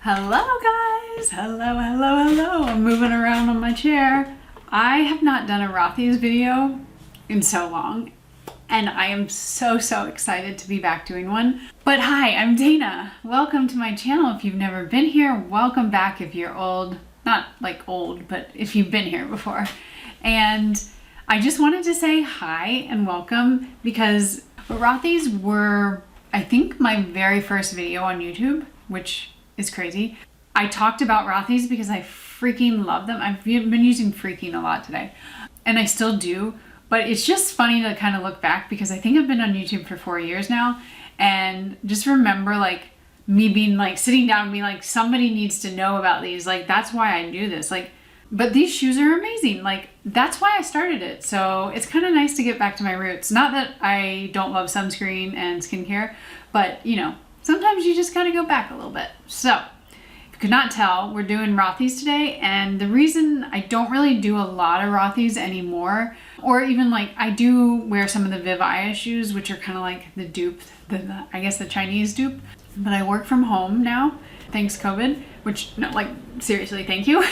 Hello guys! Hello. I'm moving around on my chair. I have not done a Rothy's video in so long, and I am so excited to be back doing one. But hi, I'm Dana. Welcome to my channel. If you've never been here, welcome back if you're old. Not like old, but if you've been here before. And I just wanted to say hi and welcome because Rothy's were, I think, my very first video on YouTube, which is crazy. I talked about Rothy's because I freaking love them. I've been using freaking a lot today, and I still do, but it's just funny to kind of look back because I think I've been on YouTube for 4 years now, and just remember like me being like sitting down and being like, somebody needs to know about these. Like, that's why I do this. Like, but these shoes are amazing. Like, that's why I started it. So it's kind of nice to get back to my roots. Not that I don't love sunscreen and skincare, but you know, sometimes you just gotta go back a little bit. So, if you could not tell, we're doing Rothy's today, and the reason I don't really do a lot of Rothy's anymore, or even like I do wear some of the Viv shoes, which are kind of like the dupe, I guess the Chinese dupe, but I work from home now, thanks COVID, which, no, like seriously, thank you.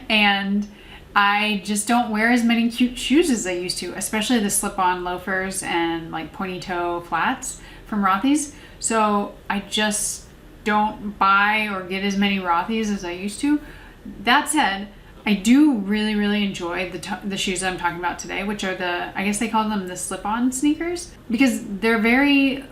And I just don't wear as many cute shoes as I used to, especially the slip-on loafers and like pointy toe flats from Rothy's. So I just don't buy or get as many Rothy's as I used to. That said, I do really enjoy the shoes that I'm talking about today, which are I guess they call them the slip-on sneakers, because they're very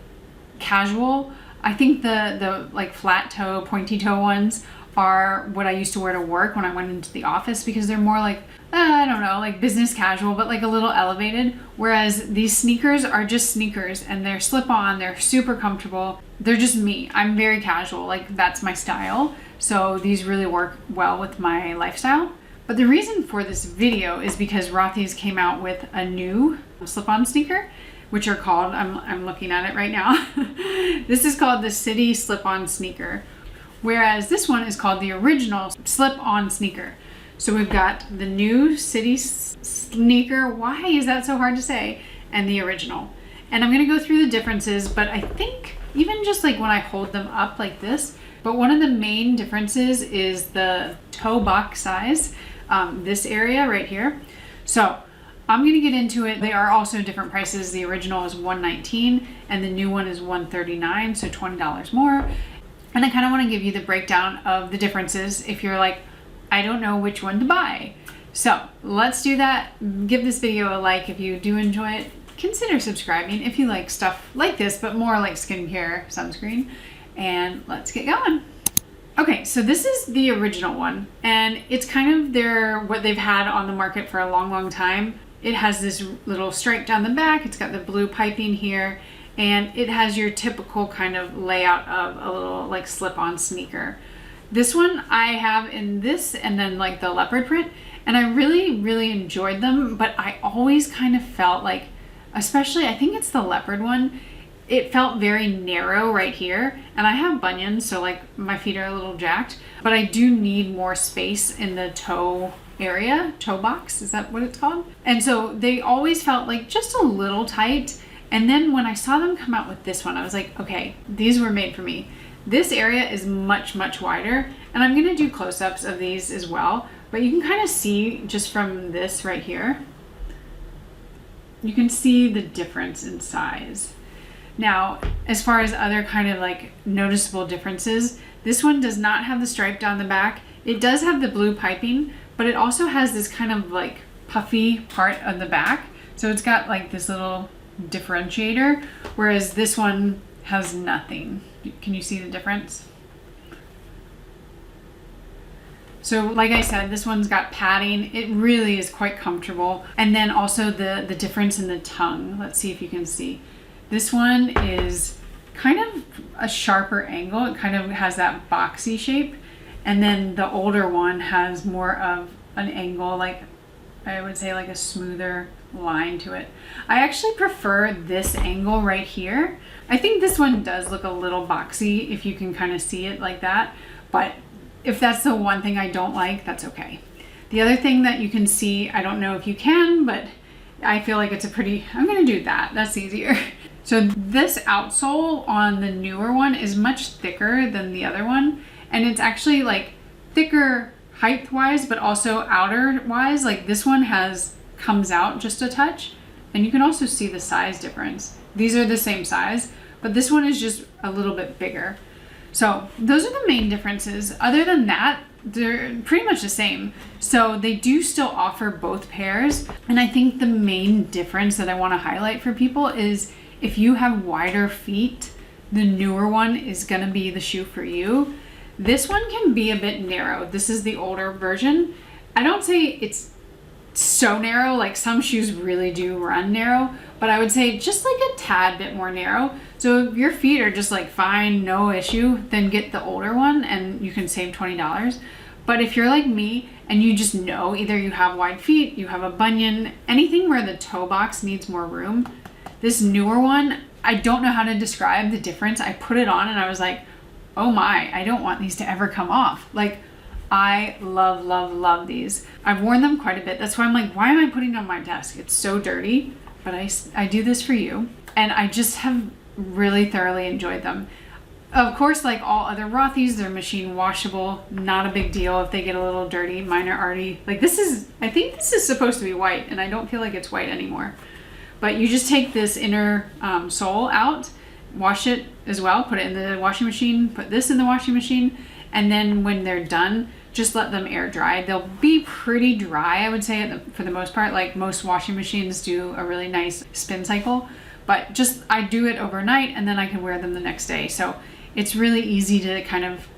casual. I think the like flat toe, pointy toe ones are what I used to wear to work when I went into the office, because they're more like, I don't know, like business casual, but like a little elevated. Whereas these sneakers are just sneakers, and they're slip on, they're super comfortable. They're just me. I'm very casual, like that's my style. So these really work well with my lifestyle. But the reason for this video is because Rothy's came out with a new slip-on sneaker, which are called, I'm looking at it right now. This is called the City Slip-On Sneaker, whereas this one is called the original slip-on sneaker. So we've got the new City sneaker, why is that so hard to say, and the original. And I'm gonna go through the differences, but I think even just like when I hold them up like this, but one of the main differences is the toe box size, this area right here. So I'm gonna get into it. They are also different prices. The original is $119 and the new one is $139, so $20 more. And I kind of want to give you the breakdown of the differences if you're like, I don't know which one to buy. So let's do that. Give this video a like if you do enjoy it. Consider subscribing if you like stuff like this, but more like skincare, sunscreen. And let's get going. Okay, so this is the original one, and it's kind of what they've had on the market for a long time. It has this little stripe down the back. It's got the blue piping here, and it has your typical kind of layout of a little like slip-on sneaker. This one I have in this, and then like the leopard print, and I really enjoyed them, but I always kind of felt like, especially I think it's the leopard one, it felt very narrow right here, and I have bunions, so like my feet are a little jacked, but I do need more space in the toe area, toe box, is that what it's called? And so they always felt like just a little tight. And then when I saw them come out with this one, I was like, okay, these were made for me. This area is much wider, and I'm gonna do close-ups of these as well, but you can kind of see just from this right here, you can see the difference in size. Now, as far as other kind of like noticeable differences, this one does not have the stripe down the back. It does have the blue piping, but it also has this kind of like puffy part of the back. So it's got like this little differentiator, whereas this one has nothing. Can you see the difference? So like I said, this one's got padding. It really is quite comfortable. And then also the difference in the tongue. Let's see if you can see. This one is kind of a sharper angle. It kind of has that boxy shape. And then the older one has more of an angle, like I would say like a smoother line to it. I actually prefer this angle right here. I think this one does look a little boxy if you can kind of see it like that, but if that's the one thing I don't like, that's okay. The other thing that you can see, I don't know if you can, but I feel like it's I'm gonna do that, that's easier. So this outsole on the newer one is much thicker than the other one, And it's actually like thicker height wise, but also outer wise. Like this one comes out just a touch, and you can also see the size difference. These are the same size, but this one is just a little bit bigger. So those are the main differences. Other than that, they're pretty much the same. So they do still offer both pairs. And I think the main difference that I want to highlight for people is if you have wider feet, the newer one is going to be the shoe for you. This one can be a bit narrow. This is the older version. I don't say it's so narrow, like some shoes really do run narrow, but I would say just like a tad bit more narrow. So if your feet are just like fine, no issue, then get the older one and you can save $20. But if you're like me and you just know either you have wide feet, you have a bunion, anything where the toe box needs more room, this newer one, I don't know how to describe the difference. I put it on and I was like, oh my, I don't want these to ever come off. Like, I love, love, love these. I've worn them quite a bit. That's why I'm like, why am I putting it on my desk? It's so dirty, but I do this for you. And I just have really thoroughly enjoyed them. Of course, like all other Rothys, they're machine washable. Not a big deal if they get a little dirty. Mine are already, like I think this is supposed to be white, and I don't feel like it's white anymore. But you just take this inner sole out, wash it as well, put it in the washing machine, put this in the washing machine, and then when they're done, just let them air dry. They'll be pretty dry, I would say, for the most part. Like most washing machines do a really nice spin cycle, but just I do it overnight and then I can wear them the next day. So it's really easy to kind of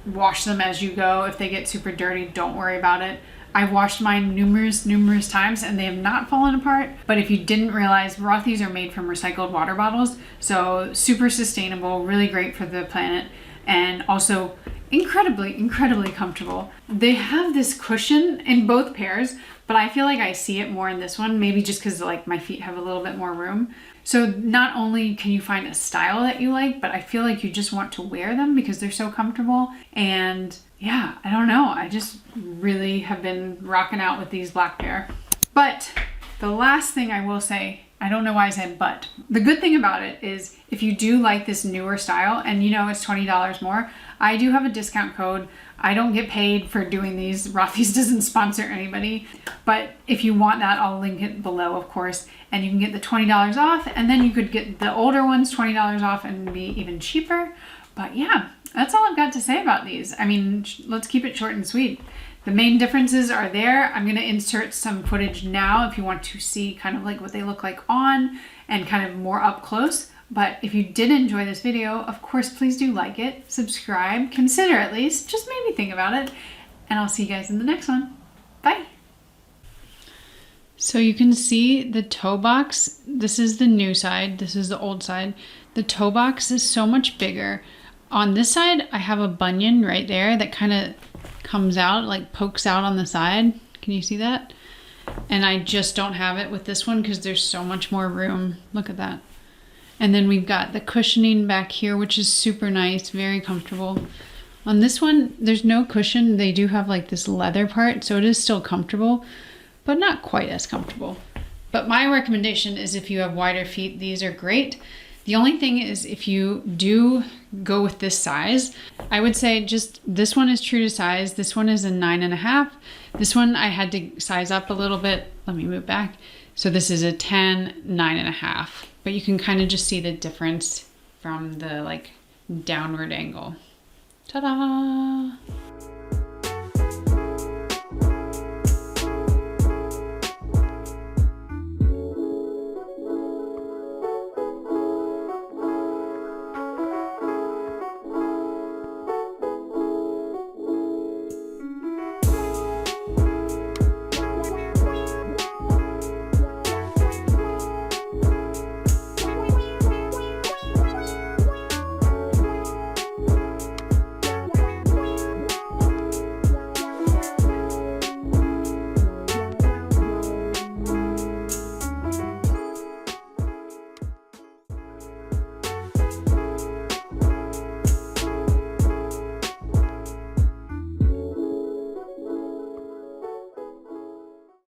wash them as you go. If they get super dirty, don't worry about it. I've washed mine numerous times and they have not fallen apart. But if you didn't realize, Rothys are made from recycled water bottles. So super sustainable, really great for the planet, and also incredibly comfortable. They have this cushion in both pairs, but I feel like I see it more in this one, maybe just because like my feet have a little bit more room. So not only can you find a style that you like, but I feel like you just want to wear them because they're so comfortable. And yeah, I don't know. I just really have been rocking out with these black pair. But the last thing I will say, I don't know why I said but. The good thing about it is if you do like this newer style and you know it's $20 more, I do have a discount code. I don't get paid for doing these. Rothy's doesn't sponsor anybody. But if you want that, I'll link it below, of course. And you can get the $20 off. And then you could get the older ones $20 off and be even cheaper. But yeah, that's all I've got to say about these. I mean, let's keep it short and sweet. The main differences are there. I'm going to insert some footage now if you want to see kind of like what they look like on and kind of more up close. But if you did enjoy this video, of course, please do like it, subscribe, consider at least, just maybe think about it. And I'll see you guys in the next one. Bye. So you can see the toe box. This is the new side. This is the old side. The toe box is so much bigger. On this side, I have a bunion right there that kind of comes out, like pokes out on the side. Can you see that? And I just don't have it with this one because there's so much more room. Look at that. And then we've got the cushioning back here, which is super nice, very comfortable. On this one, there's no cushion. They do have like this leather part, so it is still comfortable, but not quite as comfortable. But my recommendation is if you have wider feet, these are great. The only thing is if you do go with this size, I would say just this one is true to size. This one is a 9.5. This one I had to size up a little bit. Let me move back. So this is a 10, 9.5. But you can kind of just see the difference from the like downward angle. Ta-da!